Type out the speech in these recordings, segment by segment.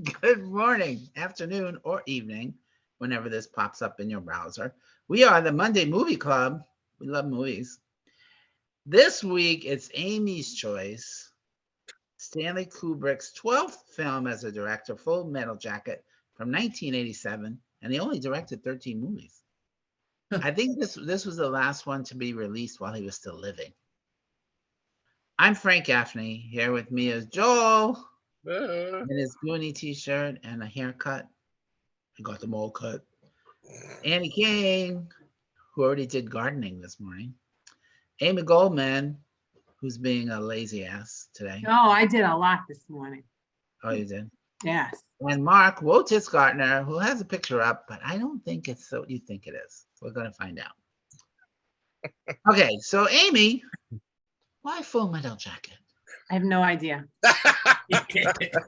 Good morning, afternoon, or evening, whenever this pops up in your browser. We are the Monday Movie Club. We love movies. This week, it's Amy's choice. Stanley Kubrick's 12th film as a director, Full Metal Jacket from 1987, and he only directed 13 movies. I think this was the last one to be released while he was still living. I'm Frank Gaffney. Here with me is Joel in his Goonie t-shirt and a haircut. I got them all cut. Annie King, who already did gardening this morning. Amy Goldman, who's being a lazy ass today. Oh, I did a lot this morning. Oh, you did? Yes. And Mark Wotis Gartner, who has a picture up, but I don't think it's what you think it is. We're going to find out. Okay, so Amy, why Full Metal Jacket? I have no idea. The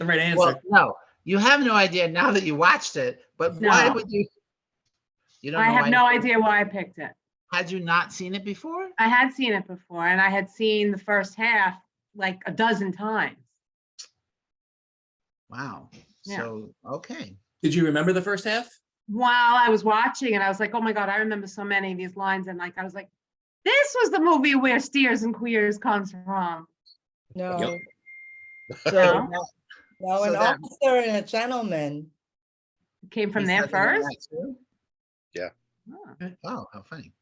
right answer. Well, no, you have no idea now that you watched it, but why No. would you? You don't I know have why no you- idea why I picked it. Had you not seen it before? I had seen it before, and I had seen the first half like a dozen times. Wow. Yeah. So, okay. Did you remember the first half? While I was watching, and I was like, oh my God, I remember so many of these lines. And like, I was like, this was the movie where Steers and Queers comes from. No, Yep. So, No? no, So an that- officer and a gentleman. It came from he there said it in first. that too? Oh. Oh, how funny.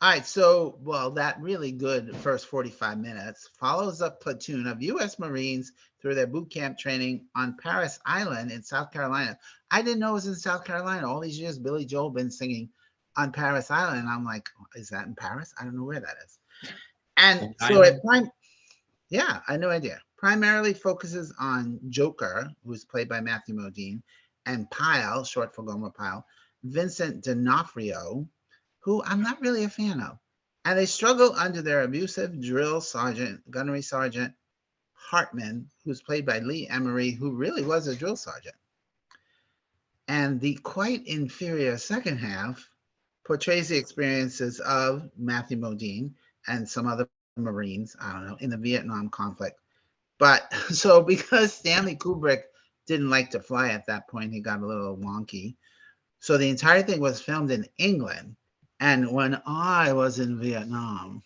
All right, so, well, that really good first 45 minutes follows a platoon of U.S. Marines through their boot camp training on Paris Island in South Carolina. I didn't know it was in South Carolina. All these years, Billy Joel been singing on Paris Island. And I'm like, is that in Paris? I don't know where that is. And so yeah, I had no idea. Primarily focuses on Joker, who's played by Matthew Modine, and Pyle, short for Gomer Pyle, Vincent D'Onofrio, who I'm not really a fan of. And they struggle under their abusive drill sergeant, gunnery sergeant Hartman, who's played by Lee Emery, who really was a drill sergeant. And the quite inferior second half portrays the experiences of Matthew Modine and some other Marines, I don't know, in the Vietnam conflict. But so because Stanley Kubrick didn't like to fly at that point, he got a little wonky. So the entire thing was filmed in England. And when I was in Vietnam,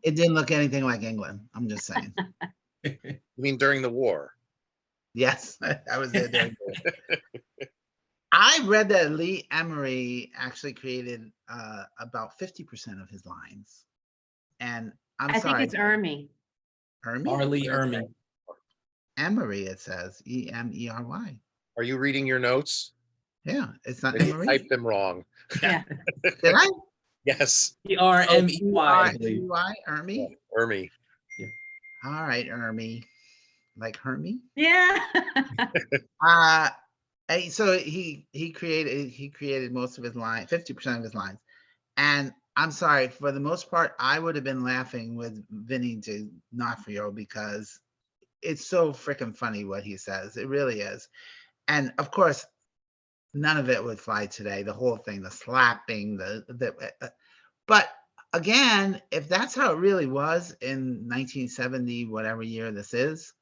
it didn't look anything like England. I'm just saying. You mean during the war? Yes, I was there during I read that Lee Emery actually created about 50% of his lines. And I'm I sorry. think it's Ermy. Hermie? Arlie Ermy. Emery, it says. Emery. Are you reading your notes? Yeah, it's not Then you Emery. typed them wrong. Yeah. Did I? Yes, ERMEY. E-Y, Ermy? Ermy. All right, Ermy. Like Hermie? Yeah. So he created most of his lines, 50% of his lines. And I'm sorry, for the most part, I would have been laughing with Vinny D'Onofrio because it's so freaking funny what he says. It really is. And of course, none of it would fly today. The whole thing, the slapping, but again, if that's how it really was in 1970, whatever year this is,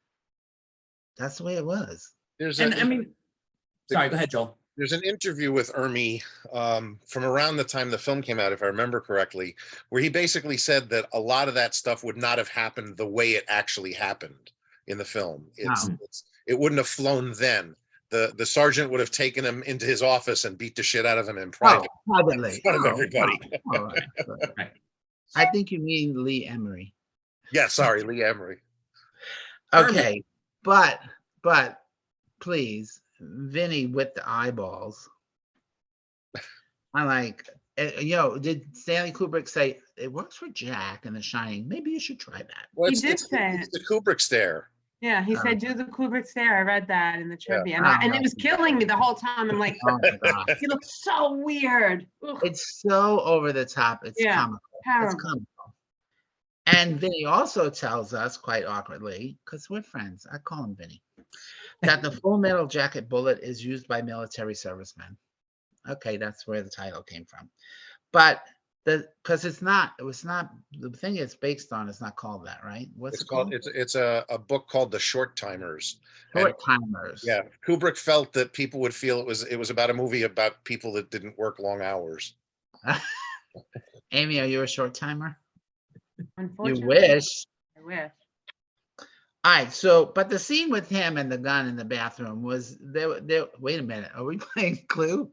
that's the way it was. There's And a, I mean, sorry, go ahead, Joel. there's an interview with Ermy from around the time the film came out, if I remember correctly, where he basically said that a lot of that stuff would not have happened the way it actually happened in the film. It wouldn't have flown then. The sergeant would have taken him into his office and beat the shit out of him in private. Privately. In front of everybody. All right. Right. I think you mean Lee Emery. Yeah, sorry, Lee Emery. Okay, but please, Vinny with the eyeballs. I'm like, did Stanley Kubrick say it works for Jack and The Shining? Maybe you should try that. Well, He it's, did it's, say it's the Kubrick stare. Yeah, he Oh. said, do the Kubrick stare. I read that in the Yeah. trivia. Oh, And it was killing me the whole time. I'm like, Oh my God. he looks so weird. Ugh, It's so over the top. It's Yeah. comical. It's terrible. comical. And Vinny also tells us quite awkwardly, because we're friends, I call him Vinny, that the Full Metal Jacket bullet is used by military servicemen. Okay, that's where the title came from. But because it was not, the thing it's based on is not called that, right? What's It's it called, called? it's a book called The Short Timers. And Short Timers. yeah, Kubrick felt that people would feel it was about a movie about people that didn't work long hours. Amy, are you a short timer? You Unfortunately, wish. I wish. All right, so, but the scene with him and the gun in the bathroom was there. Wait a minute, are we playing Clue?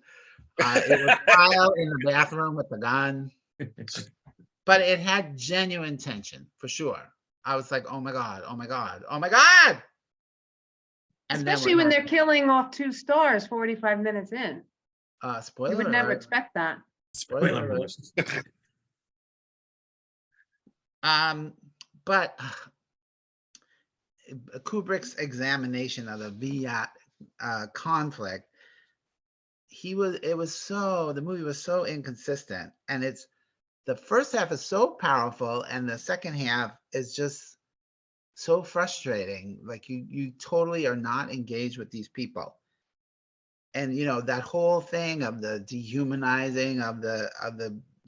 It was Kyle in the bathroom with the gun, but it had genuine tension for sure. I was like, oh my God, oh my God, oh my God. And then Especially when they're killing off 2 stars 45 minutes in. spoiler You would never alert. expect that. Spoiler alert. alert. But Kubrick's examination of the Viet conflict, the movie was so inconsistent, and the first half is so powerful and the second half is just so frustrating. Like you totally are not engaged with these people. And that whole thing of the dehumanizing of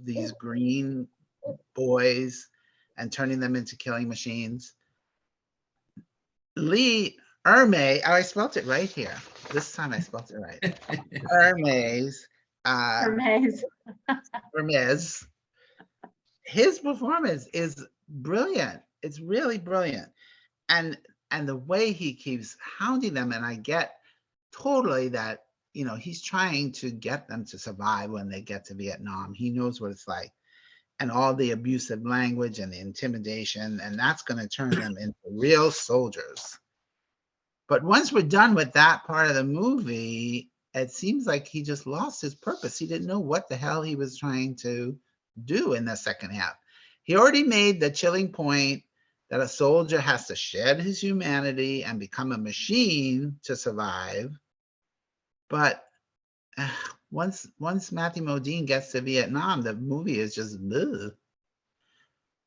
these green boys and turning them into killing machines. Lee Ermey, I spelled it right here. This time I spelled it right. Hermes, Hermes. Hermes. His performance is brilliant. It's really brilliant. And the way he keeps hounding them, and I get totally that, he's trying to get them to survive when they get to Vietnam. He knows what it's like. And all the abusive language and the intimidation, and that's going to turn them into real soldiers. But once we're done with that part of the movie, it seems like he just lost his purpose. He didn't know what the hell he was trying to do in the second half. He already made the chilling point that a soldier has to shed his humanity and become a machine to survive. But once Matthew Modine gets to Vietnam, the movie is just bleh.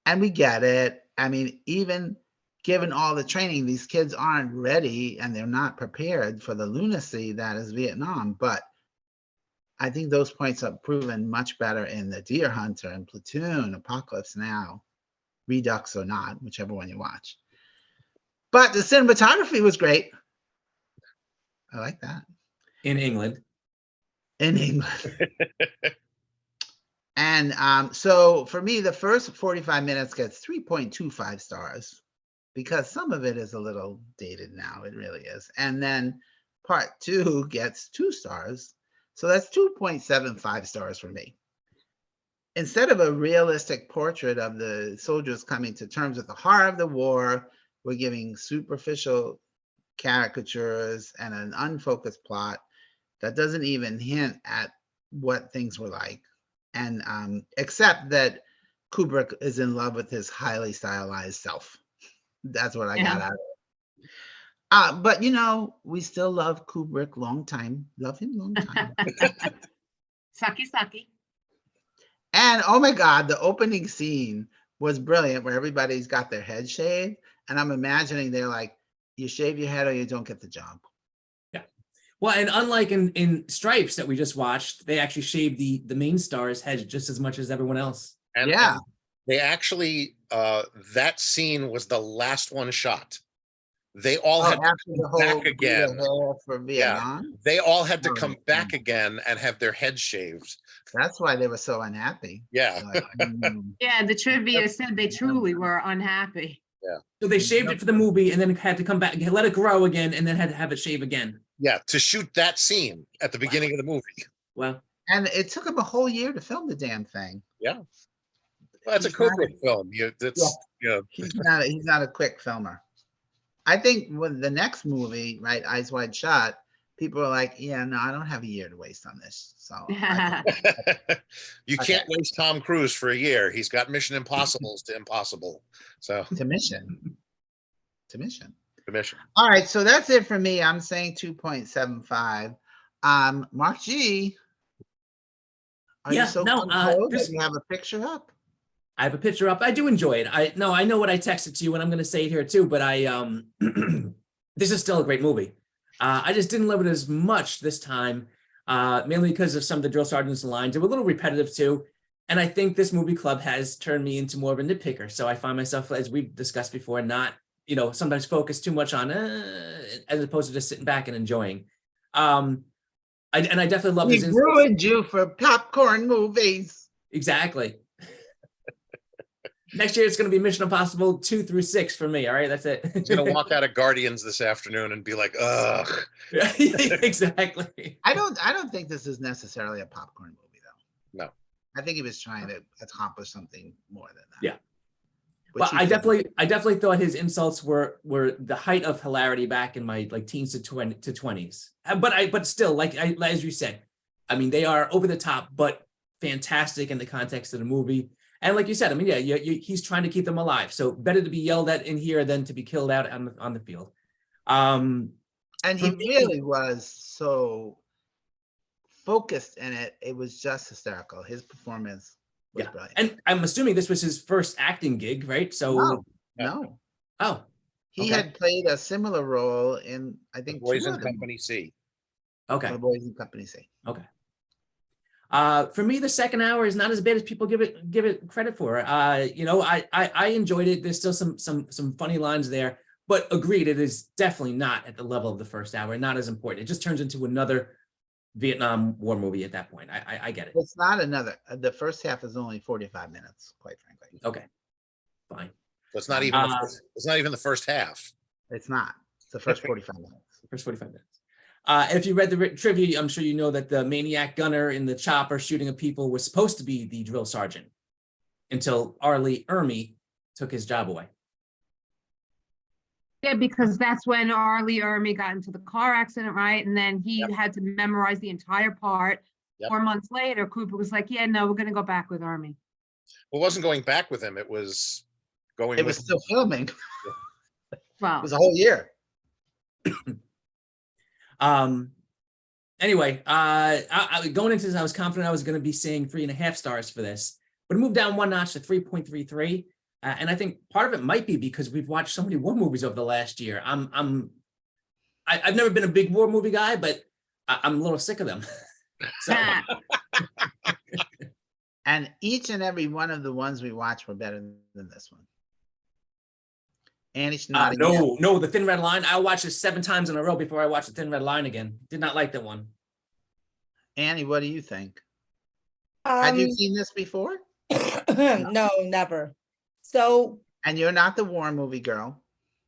And we get it. I mean, even given all the training, these kids aren't ready and they're not prepared for the lunacy that is Vietnam. But I think those points are proven much better in The Deer Hunter and Platoon, Apocalypse Now, Redux or not, whichever one you watch. But the cinematography was great. I like that. In England. In England. And so for me, the first 45 minutes gets 3.25 stars because some of it is a little dated now. It really is. And then part 2 gets 2 stars. So that's 2.75 stars for me. Instead of a realistic portrait of the soldiers coming to terms with the horror of the war, we're giving superficial caricatures and an unfocused plot that doesn't even hint at what things were like. And except that Kubrick is in love with his highly stylized self. That's what I got out of it. But we still love Kubrick long time. Love him long time. Sucky. And oh my God, the opening scene was brilliant where everybody's got their head shaved. And I'm imagining they're like, you shave your head or you don't get the job. Yeah. Well, and unlike in Stripes that we just watched, they actually shaved the main star's head just as much as everyone else. And Yeah. and they actually, that scene was the last one shot. They all had to after the come whole back again. for Vietnam. They all had to Oh, come back again and have their heads shaved. That's why they were so unhappy. Yeah. Like, Yeah, the trivia said they truly were unhappy. So they shaved it for the movie and then had to come back, let it grow again, and then had to have it shave again. Yeah, to shoot that scene at the beginning of the movie. Well, and it took him a whole year to film the damn thing. Yeah. Well, it's a He's not Kubrick film. He's not a quick filmer. I think with the next movie, right, Eyes Wide Shut, people are like, yeah, no, I don't have a year to waste on this. So You can't waste Tom Cruise for a year. He's got Mission Impossibles to Impossible. So to mission. commission. All right, so that's it for me. I'm saying 2.75. Mark G. Are you so composed that you have a picture up? I have a picture up. I do enjoy it. I know what I texted to you, and I'm going to say it here too. But this is still a great movie. I just didn't love it as much this time, mainly because of some of the drill sergeant's lines. They were a little repetitive too. And I think this movie club has turned me into more of a nitpicker. So I find myself, as we've discussed before, not, sometimes focus too much on, as opposed to just sitting back and enjoying. I definitely love his We insights. ruined you for popcorn movies. Exactly. Next year, it's going to be Mission Impossible 2 through 6 for me. All right, that's it. He's gonna walk out of Guardians this afternoon and be like, ugh. Exactly. I don't think this is necessarily a popcorn movie, though. No. I think he was trying to accomplish something more than that. Yeah. Which Well, he I couldn't. definitely thought his insults were the height of hilarity back in my teens to 20s. But still, as you said, I mean, they are over the top, but fantastic in the context of the movie. And like you said, I mean, yeah, he's trying to keep them alive. So better to be yelled at in here than to be killed out on the field. And he for me- really was so focused in it. It was just hysterical. His performance was Yeah. brilliant. And I'm assuming this was his first acting gig, right? So, No, no. oh, He Okay. had played a similar role in, I The think, Boys two in of them. Company C. okay. The Boys in Company C. For me, the second hour is not as bad as people give it credit for. I enjoyed it. There's still some funny lines there, but agreed, it is definitely not at the level of the first hour, not as important. It just turns into another Vietnam War movie at that point. I get it. It's not another. The first half is only 45 minutes, quite frankly. Okay, fine. So it's not even it's not even the first half. It's not. It's the first 45 minutes. First 45 minutes. If you read the trivia, I'm sure you know that the maniac gunner in the chopper shooting at people was supposed to be the drill sergeant until Arlie Ermy took his job away. Yeah, because that's when Arlie Ermy got into the car accident, right? And then he Yep. had to memorize the entire part. Yep. 4 months later, Cooper was like, yeah, no, we're gonna go back with Ermy. Well, it wasn't going back with him. It was going It with was still filming. It Well, was a whole year. Anyway, going into this, I was confident I was going to be seeing 3.5 stars for this, but it moved down one notch to 3.33. And I think part of it might be because we've watched so many war movies over the last year. I've never been a big war movie guy, but I'm a little sick of them. So And each and every one of the ones we watched were better than this one. Annie's nodding. yes. no, The Thin Red Line. I watched it 7 times in a row before I watched The Thin Red Line again. Did not like that one. Annie, what do you think? Have you seen this before? No, never. So And you're not the war movie girl.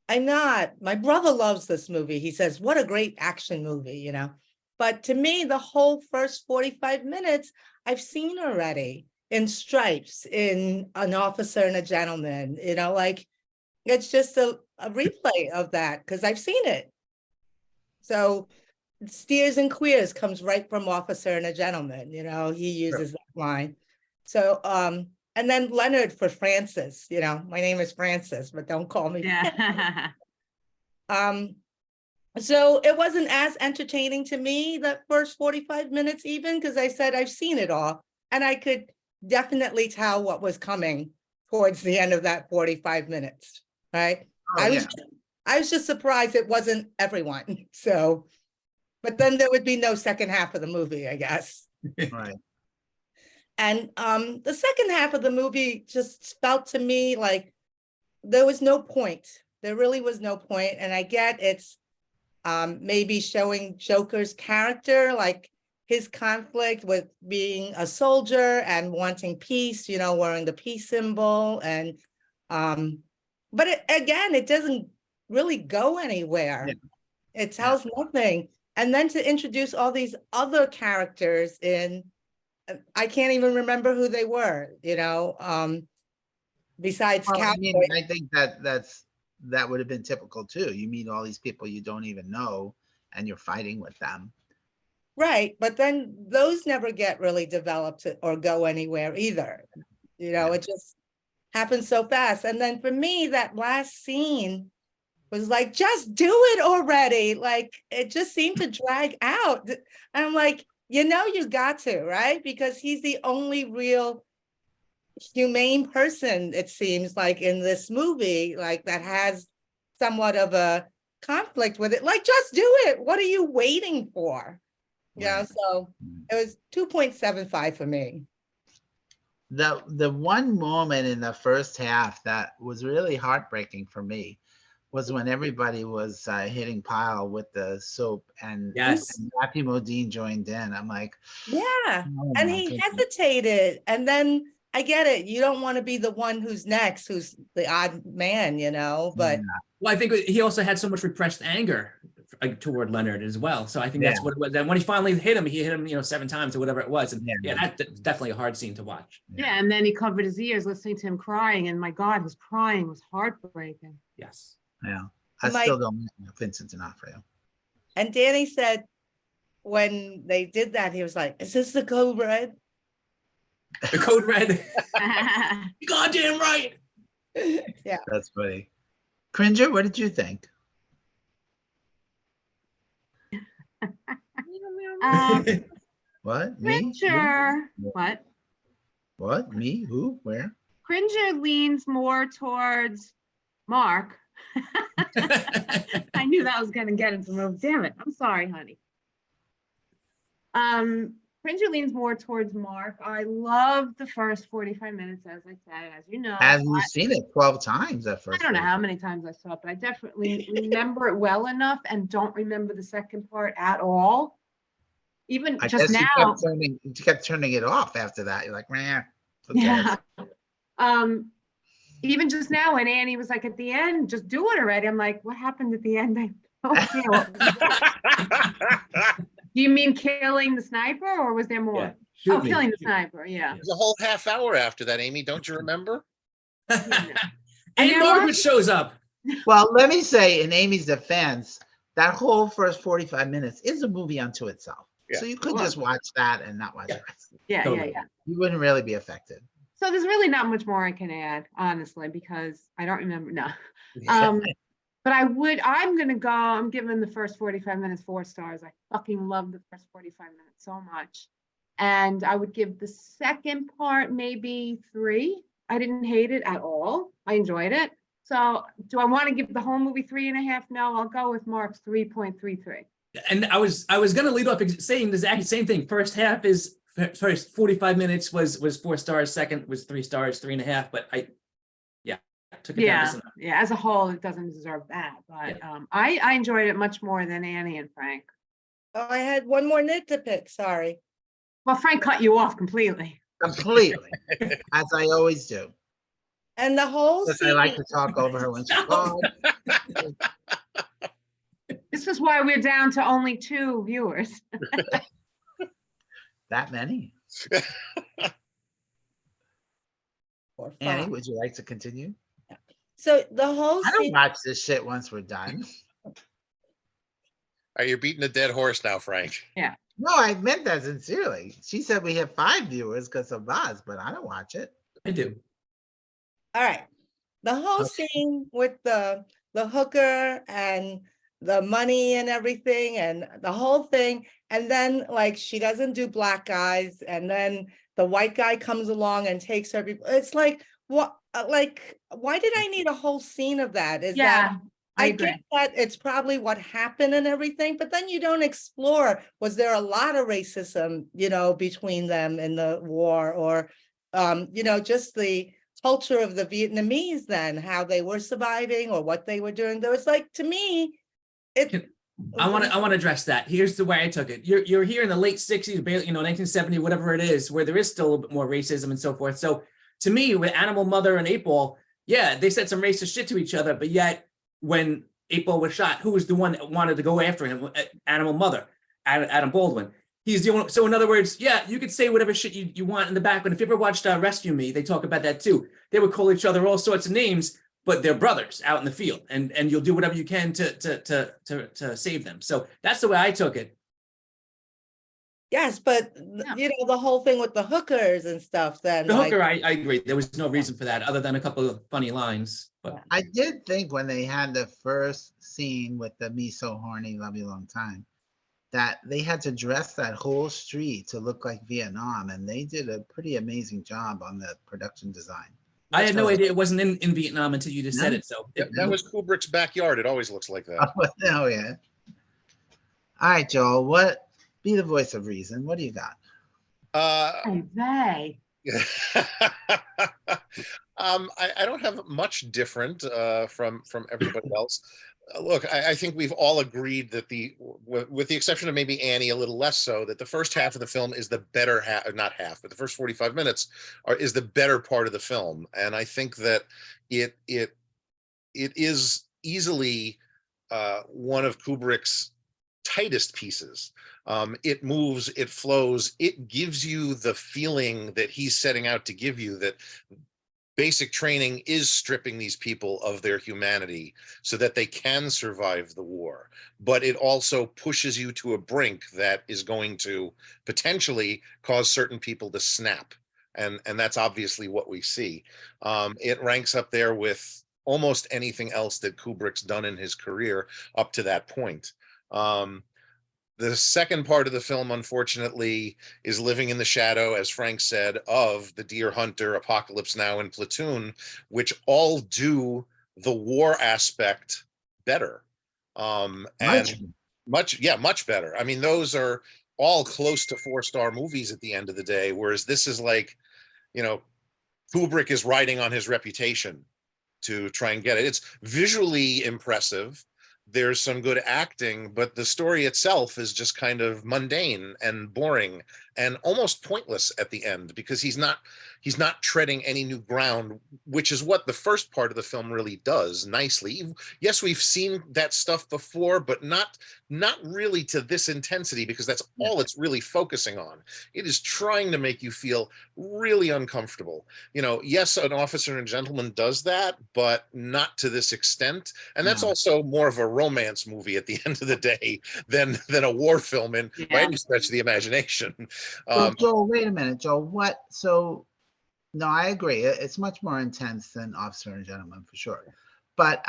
I'm not. My brother loves this movie. He says, what a great action movie, you know. But to me, the whole first 45 minutes, I've seen already in Stripes, in An Officer and a Gentleman, you know, like it's just a replay of that because I've seen it. So Steers and Queers comes right from Officer and a Gentleman, you know, he uses that line. So, and then Leonard for Francis, you know, my name is Francis, but don't call me. yeah. So it wasn't as entertaining to me that first 45 minutes even, because I said I've seen it all. And I could definitely tell what was coming towards the end of that 45 minutes, right? Oh, yeah. I was just surprised it wasn't everyone. So, but then there would be no second half of the movie, I guess. Right. And the second half of the movie just felt to me like there was no point. There really was no point. And I get it's maybe showing Joker's character, like his conflict with being a soldier and wanting peace, you know, wearing the peace symbol. And but again, it doesn't really go anywhere. Yeah. It tells nothing. And then to introduce all these other characters in, I can't even remember who they were, you know, besides Well, I Cowboy. mean, I think that would have been typical too. You meet all these people you don't even know and you're fighting with them. Right, but then those never get really developed or go anywhere either. You know, Yeah. it just happens so fast. And then for me, that last scene was like, just do it already. Like, it just seemed to drag out. And I'm like, you know, you got to, right? Because he's the only real humane person, it seems like, in this movie, like that has somewhat of a conflict with it. Like, just do it. What are you waiting for? You know, Right. so it was 2.75 for me. The one moment in the first half that was really heartbreaking for me was when everybody was hitting pile with the soap Yes. and Matthew Modine joined in. I'm like, Yeah, oh and my he goodness. hesitated, and then I get it. You don't want to be the one who's next, who's the odd man, but Well, I think he also had so much repressed anger toward Leonard as well. So I think that's Yeah. what it was. And when he finally hit him, he hit him, 7 times or whatever it was. And Yeah. that's definitely a hard scene to watch. Yeah, and then he covered his ears listening to him crying, and my God, his crying was heartbreaking. Yes. Yeah. I Mike- still don't know Vincent D'Onofrio. and Danny said when they did that, he was like, "Is this the code red?" The code red. Goddamn right. That's funny. Cringer, what did you think? What? Me? Who? Cringer, what? What? Me? Who? Where? Cringer leans more towards Mark. I knew that was gonna get into the movie. Damn it. I'm sorry, honey. Cringer leans more towards Mark. I love the first 45 minutes, as I said, as you know. Have you seen it 12 times at I first? don't know how many times I saw it, but I definitely remember it well enough and don't remember the second part at all. Even I just guess now. you kept turning it off after that. You're like, man. Yeah. Even just now when Annie was like at the end, just do it already. I'm like, what happened at the end? I don't know. Do you mean killing the sniper or was there more? Yeah. Shoot Oh, me. killing the sniper, yeah. There's a whole half hour after that, Amy. Don't you remember? And you know Margaret what? shows up. Well, let me say, in Amy's defense, that whole first 45 minutes is a movie unto itself. Yeah. So you could Sure. just watch that and not watch the rest. Yeah. Totally. You wouldn't really be affected. So there's really not much more I can add, honestly, because I don't remember. No. But I'm giving the first 45 minutes 4 stars. I fucking love the first 45 minutes so much. And I would give the second part maybe 3. I didn't hate it at all. I enjoyed it. So do I want to give the whole movie 3.5? No, I'll go with Mark's 3.33. And I was going to lead off saying the exact same thing. First half is, sorry, 45 minutes was 4 stars. Second was 3 stars, 3.5. But I took it down to some. Yeah, as a whole, it doesn't deserve that. But I enjoyed it much more than Annie and Frank. Oh, I had one more nit to pick. Sorry. Well, Frank cut you off completely. Completely. As I always do. And the whole Because I scene, like to talk over her when she calls. This is why we're down to only 2 viewers. That many? or Annie, five. would you like to continue? So the whole I don't scene, watch this shit once we're done. You're beating a dead horse now, Frank. No, I meant that sincerely. She said we have 5 viewers because of Buzz, but I don't watch it. I do. all right. The whole Okay. scene with the hooker and the money and everything and the whole thing. And then like she doesn't do black guys, and then the white guy comes along and takes her. It's like what like why did I need a whole scene of that? Is that Yeah, I I agree. get that it's probably what happened and everything, but then you don't explore, was there a lot of racism, between them in the war, or, just the culture of the Vietnamese then, how they were surviving or what they were doing. There was like, to me, it. I want to address that. Here's the way I took it. You're here in the late 60s, barely, 1970, whatever it is, where there is still a little bit more racism and so forth. So to me, with Animal Mother and 8-Ball, yeah, they said some racist shit to each other, but yet when 8-Ball was shot, who was the one that wanted to go after him? Animal Mother, Adam Baldwin. He's the one. So in other words, yeah, you could say whatever shit you want in the background. If you ever watched Rescue Me, they talk about that too. They would call each other all sorts of names, but they're brothers out in the field, and you'll do whatever you can to save them. So that's the way I took it. Yes, but the whole thing with the hookers and stuff, then The like, hooker, I agree. There was no reason for that other than a couple of funny lines. But I did think when they had the first scene with the Me So Horny, Love You Long Time, that they had to dress that whole street to look like Vietnam, and they did a pretty amazing job on the production design. I had no idea it wasn't in Vietnam until you just said No? it. So That was Kubrick's backyard. It always looks like that. Oh, yeah. All right, Joel, be the voice of reason. What do you got? Uh, Hey, they. I don't have much different from everybody else. Look, I think we've all agreed that with the exception of maybe Annie a little less so, that the first half of the film is the better half, not half, but the first 45 minutes is the better part of the film. And I think that it is easily one of Kubrick's tightest pieces. It moves, it flows, it gives you the feeling that he's setting out to give you, that basic training is stripping these people of their humanity so that they can survive the war. But it also pushes you to a brink that is going to potentially cause certain people to snap. And that's obviously what we see. It ranks up there with almost anything else that Kubrick's done in his career up to that point. The second part of the film, unfortunately, is living in the shadow, as Frank said, of The Deer Hunter, Apocalypse Now, and Platoon, which all do the war aspect better. And much better. I mean, those are all close to 4-star movies at the end of the day, whereas this is like, Kubrick is riding on his reputation to try and get it. It's visually impressive. There's some good acting, but the story itself is just kind of mundane and boring and almost pointless at the end, because he's not treading any new ground, which is what the first part of the film really does nicely. Yes, we've seen that stuff before, but not really to this intensity, because that's all it's really focusing on. It is trying to make you feel really uncomfortable. Yes, An Officer and a Gentleman does that, but not to this extent. And that's also more of a romance movie at the end of the day than a war film by any stretch of the imagination. So Joel, wait a minute, Joel. No, I agree. It's much more intense than Officer and Gentleman for sure. But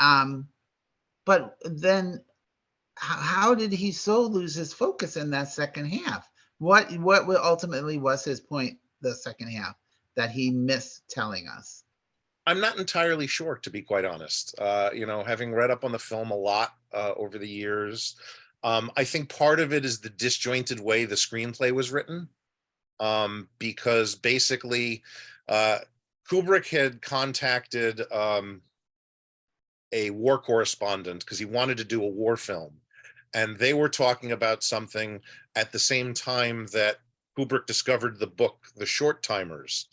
then how did he so lose his focus in that second half? What ultimately was his point, the second half, that he missed telling us? I'm not entirely sure, to be quite honest. Having read up on the film a lot over the years, I think part of it is the disjointed way the screenplay was written. Because basically Kubrick had contacted a war correspondent because he wanted to do a war film. And they were talking about something at the same time that Kubrick discovered the book, The Short Timers.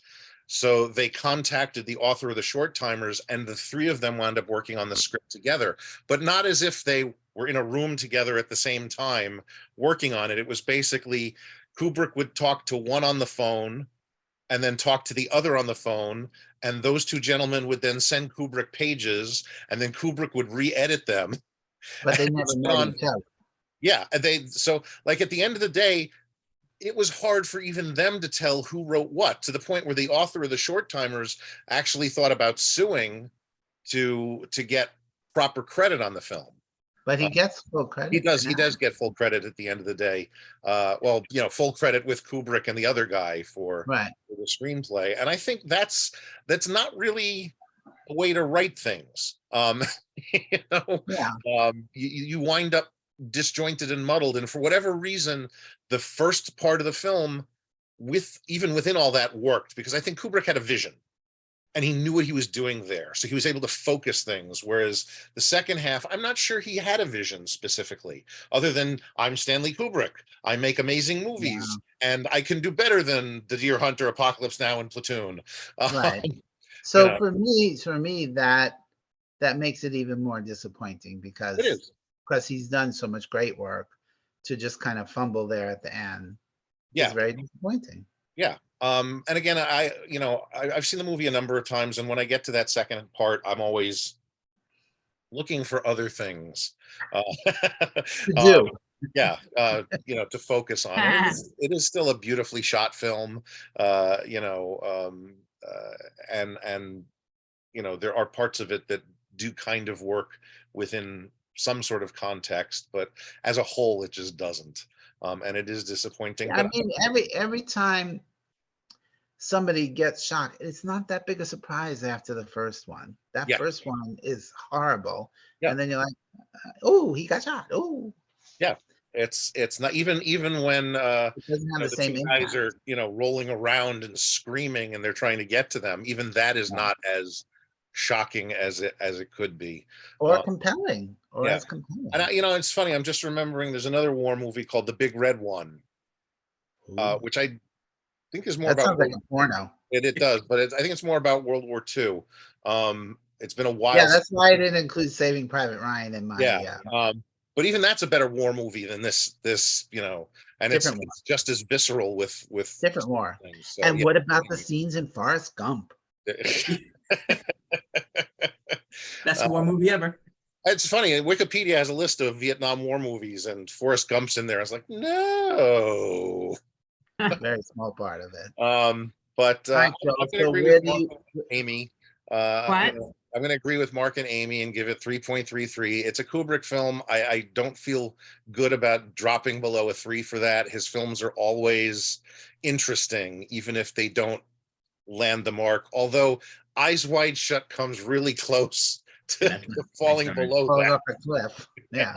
So they contacted the author of The Short Timers, and the three of them wound up working on the script together, but not as if they were in a room together at the same time working on it. It was basically Kubrick would talk to one on the phone and then talk to the other on the phone. And those two gentlemen would then send Kubrick pages, and then Kubrick would re-edit them. But they never met each other. Yeah. So like at the end of the day, it was hard for even them to tell who wrote what, to the point where the author of The Short Timers actually thought about suing to get proper credit on the film. But he gets full credit. He does get full credit at the end of the day. Full credit with Kubrick and the other guy for the screenplay. And I think that's not really a way to write things. You wind up disjointed and muddled. And for whatever reason, the first part of the film, even within all that, worked, because I think Kubrick had a vision. And he knew what he was doing there. So he was able to focus things. Whereas the second half, I'm not sure he had a vision specifically, other than I'm Stanley Kubrick. I make amazing movies and I can do better than The Deer Hunter, Apocalypse Now, and Platoon. Right. So for me, that makes it even more disappointing, because he's done so much great work, to just kind of fumble there at the end. It's very disappointing. Yeah. And again, I've seen the movie a number of times, and when I get to that second part, I'm always looking for other things to focus on. It is still a beautifully shot film, and there are parts of it that do kind of work within some sort of context, but as a whole, it just doesn't. And it is disappointing. I mean, every time somebody gets shot, it's not that big a surprise after the first one. That first one is horrible. And then you're like, oh, he got shot. Oh. Yeah. It's not even when It doesn't have the the same two guys impact. are rolling around and screaming and they're trying to get to them. Even that is Yeah. not as shocking as it could be. Or Uh, compelling, or yeah. as compelling. And it's funny. I'm just remembering there's another war movie called The Big Red One, Ooh, which I think is more that about sounds like a porno. it does, but I think it's more about World War II. It's been a while. Yeah, that's why I didn't include Saving Private Ryan in my, Yeah. But even that's a better war movie than this, and Different war. it's just as visceral with Different war. things. So And yeah. what about the scenes in Forrest Gump? Best war movie ever. It's funny. Wikipedia has a list of Vietnam War movies, and Forrest Gump's in there. I was like, no. Very small part of it. But All right, Joe, I'm going to so agree where with do Mark you, and Amy. What? I'm going to agree with Mark and Amy and give it 3.33. It's a Kubrick film. I don't feel good about dropping below a 3 for that. His films are always interesting, even if they don't land the mark. Although Eyes Wide Shut comes really close to That's nice falling start. below falls that. off a cliff? Yeah.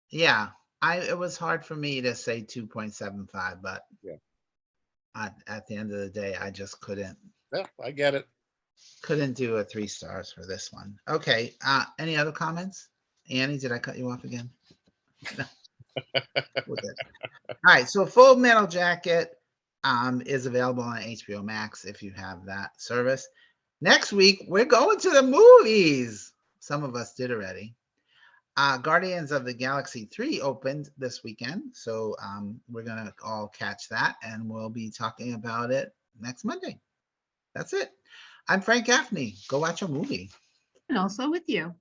Yeah, it was hard for me to say 2.75, but Yeah. at the end of the day, I just couldn't Yeah, I get it. do a 3 stars for this one. Okay, any other comments? Annie, did I cut you off again? No. We're good. All right, so Full Metal Jacket is available on HBO Max if you have that service. Next week, we're going to the movies. Some of us did already. Guardians of the Galaxy 3 opened this weekend, so we're gonna all catch that, and we'll be talking about it next Monday. That's it. I'm Frank Gaffney. Go watch a movie. And also with you.